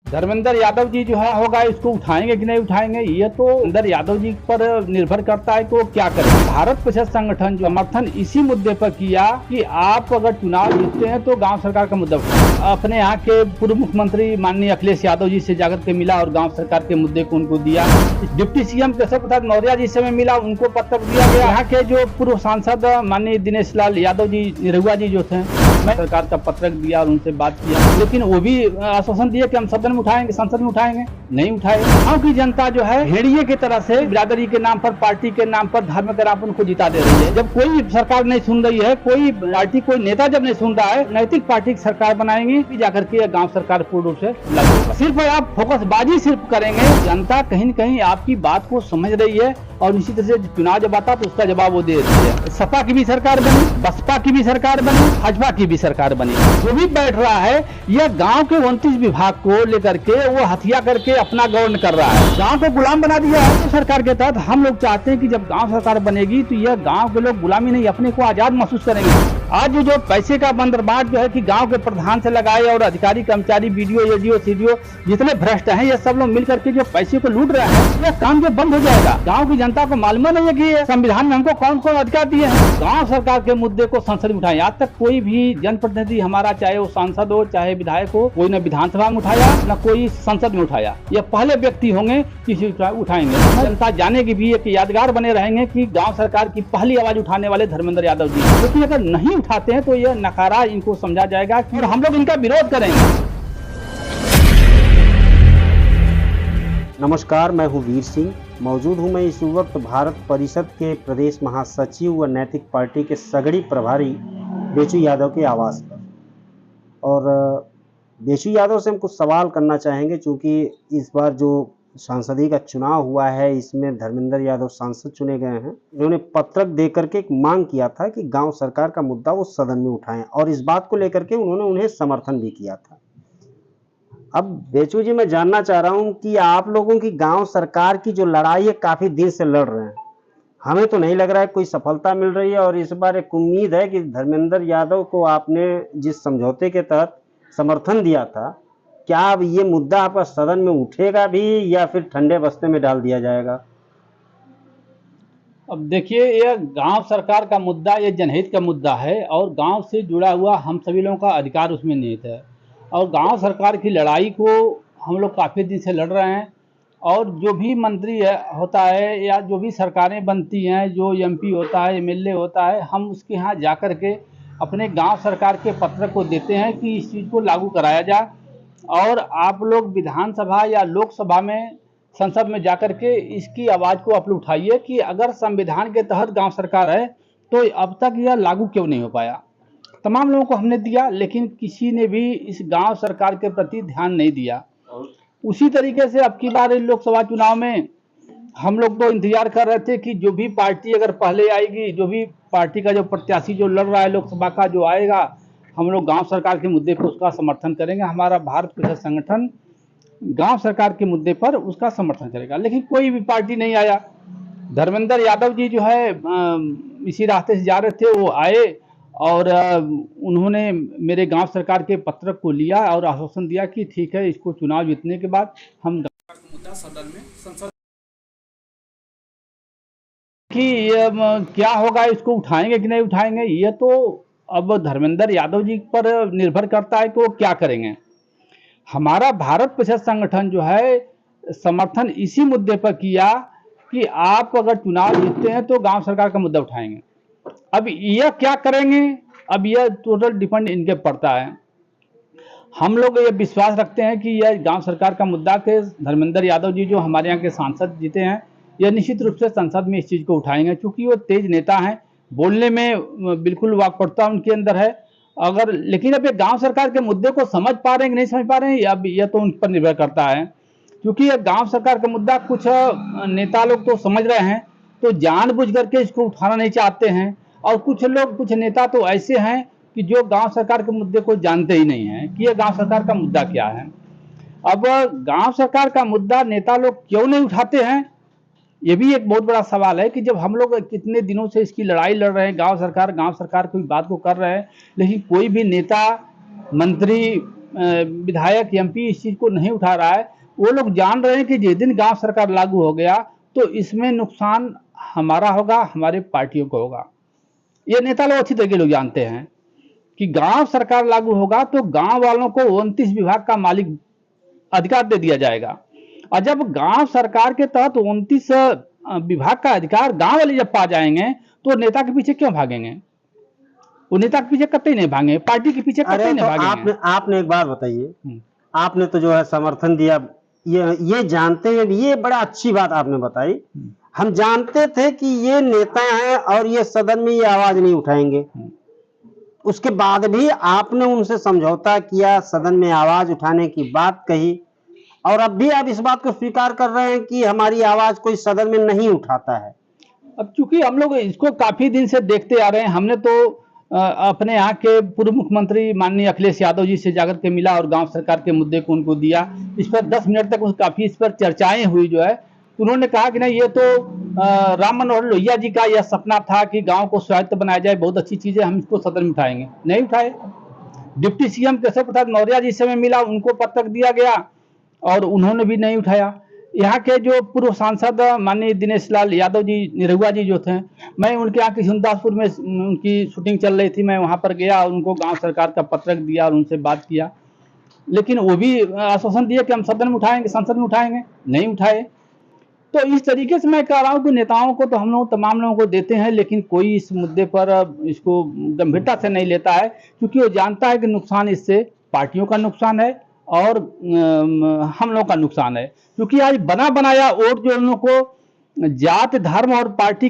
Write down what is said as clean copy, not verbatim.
धर्मेंद्र यादव जी जो है होगा, इसको उठाएंगे कि नहीं उठाएंगे, ये तो धर्मेंद्र यादव जी पर निर्भर करता है कि वो क्या करें। भारत परिषद संगठन जो समर्थन इसी मुद्दे पर किया कि आप अगर चुनाव जीतते हैं तो गांव सरकार का मुद्दा उठाएं। अपने यहाँ के पूर्व मुख्यमंत्री माननीय अखिलेश यादव जी से जाकर के मिला और गाँव सरकार के मुद्दे को उनको दिया। डिप्टी सीएम केशव प्रसाद मौर्य जी से मिला, उनको पत्र दिया गया। यहाँ के जो पूर्व सांसद माननीय दिनेश लाल यादव जी निरहुआ जी जो थे, मैं सरकार का पत्रक दिया और उनसे बात किया, लेकिन वो भी आश्वासन दिया कि हम सदन में उठाएंगे, संसद में उठाएंगे। नहीं उठाए। गाँव की जनता जो है भेड़िए की तरह से बिरादरी के नाम पर, पार्टी के नाम पर, धर्म के नाम पर उनको जिता दे रही है। जब कोई सरकार नहीं सुन रही है, कोई पार्टी, कोई नेता जब नहीं सुन रहा है, नैतिक पार्टी की सरकार बनाएंगे जाकर के गाँव सरकार पूर्ण रूप से लागू होगा। सिर्फ आप फोकसबाजी सिर्फ करेंगे, जनता कहीं न कहीं आपकी बात को समझ रही है और निश्चित तरह से चुनाव जब आता तो उसका जवाब वो दे रही है। सपा की भी सरकार बनी, बसपा की भी सरकार बनी, भाजपा की भी सरकार बनी। जो भी बैठ रहा है यह गांव के 29 विभाग को लेकर के वो हथिया करके अपना गवर्न कर रहा है, गांव को गुलाम बना दिया है। तो सरकार के तहत हम लोग चाहते हैं कि जब गांव सरकार बनेगी तो यह गांव के लोग गुलामी नहीं, अपने को आजाद महसूस करेंगे। आज जो पैसे का बंदरबाट जो है कि गांव के प्रधान से लगाए और अधिकारी कर्मचारी बीडीओ एडीओ सीडीओ जितने भ्रष्ट हैं, ये सब लोग मिलकर के जो पैसे को लूट रहे हैं, यह काम जो बंद हो जाएगा। गांव की जनता को मालूम नहीं है कि संविधान में हमको कौन कौन अधिकार दिए हैं। गांव सरकार के मुद्दे को संसद में उठाए। आज तक कोई भी जनप्रतिनिधि हमारा, चाहे वो सांसद हो चाहे विधायक हो, कोई न विधानसभा में उठाया न कोई संसद में उठाया। ये पहले व्यक्ति होंगे किसी उठाएंगे। जनता जानेगी भी, एक यादगार बने रहेंगे कि गाँव सरकार की पहली आवाज उठाने वाले धर्मेंद्र यादव जी। लेकिन अगर नहीं उठाते हैं तो यह नकारा इनको समझा जाएगा और हम लोग इनका विरोध करेंगे। नमस्कार, मैं हूं वीर सिंह। मौजूद हूं मैं इस वक्त भारत परिषद के प्रदेश महासचिव व नैतिक पार्टी के सगड़ी प्रभारी बेचू यादव के आवास पर। और बेचू यादव से हम कुछ सवाल करना चाहेंगे, क्योंकि इस बार जो सांसदीय का चुनाव हुआ है इसमें धर्मेंद्र यादव सांसद चुने गए हैं। उन्होंने पत्रक दे करके एक मांग किया था कि गांव सरकार का मुद्दा वो सदन में उठाएं, और इस बात को लेकर के उन्होंने उन्हें समर्थन भी किया था। अब बेचू जी, मैं जानना चाह रहा हूं कि आप लोगों की गांव सरकार की जो लड़ाई है काफी दिन से लड़ रहे हैं, हमें तो नहीं लग रहा है कोई सफलता मिल रही है। और इस बार एक उम्मीद है कि धर्मेंद्र यादव को आपने जिस समझौते के तहत समर्थन दिया था, क्या अब ये मुद्दा आपका सदन में उठेगा भी या फिर ठंडे बस्ते में डाल दिया जाएगा? अब देखिए, यह गांव सरकार का मुद्दा ये जनहित का मुद्दा है और गांव से जुड़ा हुआ हम सभी लोगों का अधिकार उसमें निहित है। और गांव सरकार की लड़ाई को हम लोग काफ़ी दिन से लड़ रहे हैं। और जो भी मंत्री होता है या जो भी सरकारें बनती हैं, जो एमपी होता है, एमएलए होता है, हम उसके यहाँ जा कर के अपने गांव सरकार के पत्र को देते हैं कि इस चीज़ को लागू कराया जाए। और आप लोग विधानसभा या लोकसभा में, संसद में जाकर के इसकी आवाज़ को आप लोग उठाइए कि अगर संविधान के तहत गांव सरकार है तो अब तक यह लागू क्यों नहीं हो पाया। तमाम लोगों को हमने दिया, लेकिन किसी ने भी इस गांव सरकार के प्रति ध्यान नहीं दिया। उसी तरीके से अब की बार लोकसभा चुनाव में हम लोग तो इंतजार कर रहे थे कि जो भी पार्टी अगर पहले आएगी, जो भी पार्टी का जो प्रत्याशी जो लड़ रहा है लोकसभा का जो आएगा, हम लोग गांव सरकार के मुद्दे पर उसका समर्थन करेंगे। हमारा भारत परिषद संगठन गांव सरकार के मुद्दे पर उसका समर्थन करेगा। लेकिन कोई भी पार्टी नहीं आया। धर्मेंद्र यादव जी जो है इसी रास्ते से जा रहे थे, वो आए और उन्होंने मेरे गांव सरकार के पत्रक को लिया और आश्वासन दिया कि ठीक है, इसको चुनाव जीतने के बाद हम मुद्दा सदन में, संसद कि क्या होगा, इसको उठाएंगे कि नहीं उठाएंगे, ये तो अब धर्मेंद्र यादव जी पर निर्भर करता है कि वो क्या करेंगे। हमारा भारत परिषद संगठन जो है समर्थन इसी मुद्दे पर किया कि आप अगर चुनाव जीतते हैं तो गांव सरकार का मुद्दा उठाएंगे। अब यह क्या करेंगे, अब यह टोटल डिपेंड इनके पड़ता है। हम लोग ये विश्वास रखते हैं कि यह गांव सरकार का मुद्दा के धर्मेंद्र यादव जी जो हमारे यहाँ के सांसद जीते हैं, यह निश्चित रूप से संसद में इस चीज़ को उठाएंगे, क्योंकि वो तेज नेता हैं, बोलने में बिल्कुल वाक्पटुता उनके अंदर है। अगर लेकिन अब ये गांव सरकार के मुद्दे को समझ पा रहे हैं कि नहीं समझ पा रहे हैं, अब यह तो उन पर निर्भर करता है। क्योंकि ये गांव सरकार का मुद्दा कुछ नेता लोग तो समझ रहे हैं, तो जानबूझ करके इसको उठाना नहीं चाहते हैं। और कुछ लोग, कुछ नेता तो ऐसे हैं कि जो गांव सरकार के मुद्दे को जानते ही नहीं हैं कि ये गांव सरकार का मुद्दा क्या है। अब गांव सरकार का मुद्दा नेता लोग क्यों नहीं उठाते हैं, ये भी एक बहुत बड़ा सवाल है कि जब हम लोग कितने दिनों से इसकी लड़ाई लड़ रहे हैं, गांव सरकार की बात को कर रहे हैं, लेकिन कोई भी नेता, मंत्री, विधायक एमपी इस चीज को नहीं उठा रहा है, वो लोग जान रहे हैं कि जिस दिन गांव सरकार लागू हो गया तो इसमें नुकसान हमारा होगा, हमारे पार्टियों को होगा। ये नेता लोग अच्छी तरीके लोग जानते हैं कि गांव सरकार लागू होगा तो गांव वालों को 29 विभाग का मालिक अधिकार दे दिया जाएगा, और जब गांव सरकार के तहत 29 विभाग का अधिकार गांव वाले जब पा जाएंगे तो नेता के पीछे क्यों भागेंगे? वो नेता के पीछे कतई नहीं भागेंगे, पार्टी के पीछे अरे कतई नहीं तो भागेंगे। आपने एक बात बताइए, आपने तो जो है समर्थन दिया, ये जानते हैं, ये बड़ा अच्छी बात आपने बताई। हम जानते थे कि ये नेता हैं और ये सदन में ये आवाज नहीं उठाएंगे, उसके बाद भी आपने उनसे समझौता किया, सदन में आवाज उठाने की बात कही, और अब भी आप इस बात को स्वीकार कर रहे हैं कि हमारी आवाज कोई सदन में नहीं उठाता है। अब चूंकि हम लोग इसको काफी दिन से देखते आ रहे हैं, हमने तो अपने यहाँ के पूर्व मुख्यमंत्री माननीय अखिलेश यादव जी से जाकर के मिला और गांव सरकार के मुद्दे को उनको दिया। इस पर 10 मिनट तक काफी इस पर चर्चाएं हुई जो है। उन्होंने कहा कि नहीं, ये तो राम मनोहर लोहिया जी का यह सपना था कि गांव को स्वायत्त बनाया जाए, बहुत अच्छी चीज है, हम इसको सदन में उठाएंगे। नहीं उठाए। डिप्टी सीएम केशव प्रसाद मौर्य जी से मैं मिला, उनको पत्र दिया गया और उन्होंने भी नहीं उठाया। यहाँ के जो पूर्व सांसद माननीय दिनेश लाल यादव जी निरहुआ जी जो थे, मैं उनके यहाँ किशुनदासपुर में उनकी शूटिंग चल रही थी, मैं वहाँ पर गया और उनको गांव सरकार का पत्रक दिया और उनसे बात किया, लेकिन वो भी आश्वासन दिए कि हम सदन में उठाएंगे, संसद में उठाएंगे, नहीं उठाए। तो इस तरीके से मैं कह रहा हूँ कि नेताओं को तो हम लोग तमाम लोगों को देते हैं, लेकिन कोई इस मुद्दे पर इसको गंभीरता से नहीं लेता है, क्योंकि वो जानता है कि नुकसान इससे पार्टियों का नुकसान है और हम लोगों का नुकसान है। क्योंकि आज बना बनाया वोट जो उन लोगों को जात धर्म और पार्टी